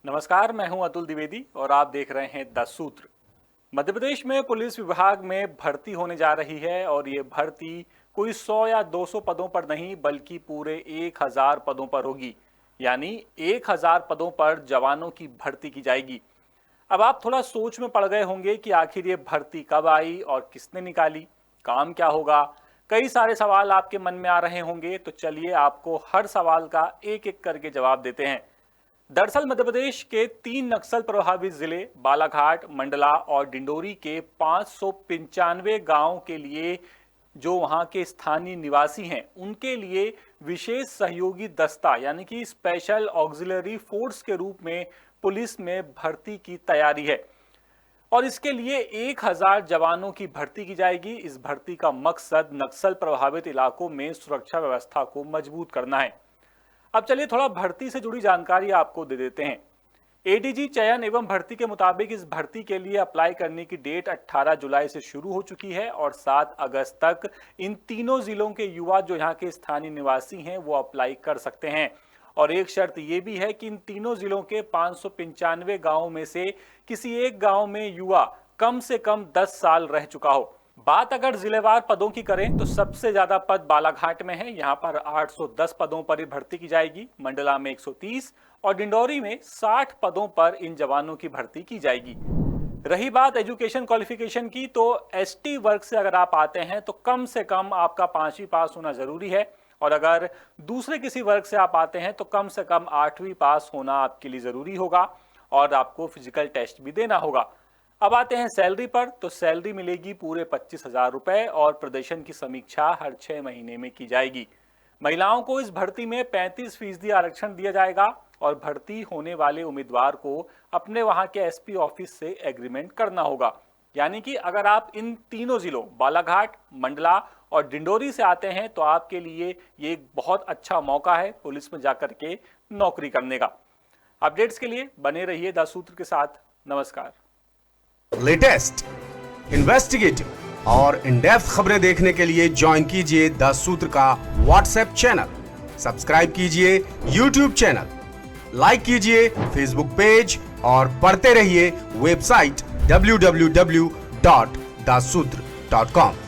नमस्कार, मैं हूं अतुल द्विवेदी और आप देख रहे हैं द सूत्र। मध्य प्रदेश में पुलिस विभाग में भर्ती होने जा रही है और ये भर्ती कोई 100 या 200 पदों पर नहीं बल्कि पूरे 1000 पदों पर होगी। यानी 1000 पदों पर जवानों की भर्ती की जाएगी। अब आप थोड़ा सोच में पड़ गए होंगे कि आखिर ये भर्ती कब आई और किसने निकाली, काम क्या होगा। कई सारे सवाल आपके मन में आ रहे होंगे, तो चलिए आपको हर सवाल का एक एक करके जवाब देते हैं। दरअसल मध्य प्रदेश के 3 नक्सल प्रभावित जिले बालाघाट, मंडला और डिंडोरी के 595 गांव के लिए जो वहां के स्थानीय निवासी हैं उनके लिए विशेष सहयोगी दस्ता यानी कि स्पेशल ऑक्सिलरी फोर्स के रूप में पुलिस में भर्ती की तैयारी है और इसके लिए 1000 जवानों की भर्ती की जाएगी। इस भर्ती का मकसद नक्सल प्रभावित इलाकों में सुरक्षा व्यवस्था को मजबूत करना है। अब चलिए थोड़ा भर्ती से जुड़ी जानकारी आपको दे देते हैं। एडीजी चयन एवं भर्ती के मुताबिक इस भर्ती के लिए अप्लाई करने की डेट 18 जुलाई से शुरू हो चुकी है और 7 अगस्त तक इन तीनों जिलों के युवा जो यहाँ के स्थानीय निवासी हैं वो अप्लाई कर सकते हैं। और एक शर्त ये भी है कि इन तीनों जिलों के 595 गांवों में से किसी एक गांव में युवा कम से कम 10 साल रह चुका हो। बात अगर जिलेवार पदों की करें तो सबसे ज्यादा पद बालाघाट में है, यहाँ पर 810 पदों पर भर्ती की जाएगी। मंडला में 130 और डिंडोरी में 60 पदों पर इन जवानों की भर्ती की जाएगी। रही बात एजुकेशन क्वालिफिकेशन की, तो एसटी वर्ग से अगर आप आते हैं तो कम से कम आपका 5वीं पास होना जरूरी है और अगर दूसरे किसी वर्ग से आप आते हैं तो कम से कम 8वीं पास होना आपके लिए जरूरी होगा और आपको फिजिकल टेस्ट भी देना होगा। अब आते हैं सैलरी पर, तो सैलरी मिलेगी पूरे 25,000 रुपए और प्रदर्शन की समीक्षा हर 6 महीने में की जाएगी। महिलाओं को इस भर्ती में 35% आरक्षण दिया जाएगा और भर्ती होने वाले उम्मीदवार को अपने वहां के एसपी ऑफिस से एग्रीमेंट करना होगा। यानी कि अगर आप इन तीनों जिलों बालाघाट, मंडला और डिंडोरी से आते हैं तो आपके लिए ये एक बहुत अच्छा मौका है पुलिस में जाकर के नौकरी करने का। अपडेट्स के लिए बने रहिए द सूत्र के साथ। नमस्कार। लेटेस्ट, इन्वेस्टिगेटिव और इन डेप्थ खबरें देखने के लिए ज्वाइन कीजिए द सूत्र का व्हाट्सएप चैनल, सब्सक्राइब कीजिए यूट्यूब चैनल, लाइक कीजिए फेसबुक पेज और पढ़ते रहिए वेबसाइट www.dasudr.com।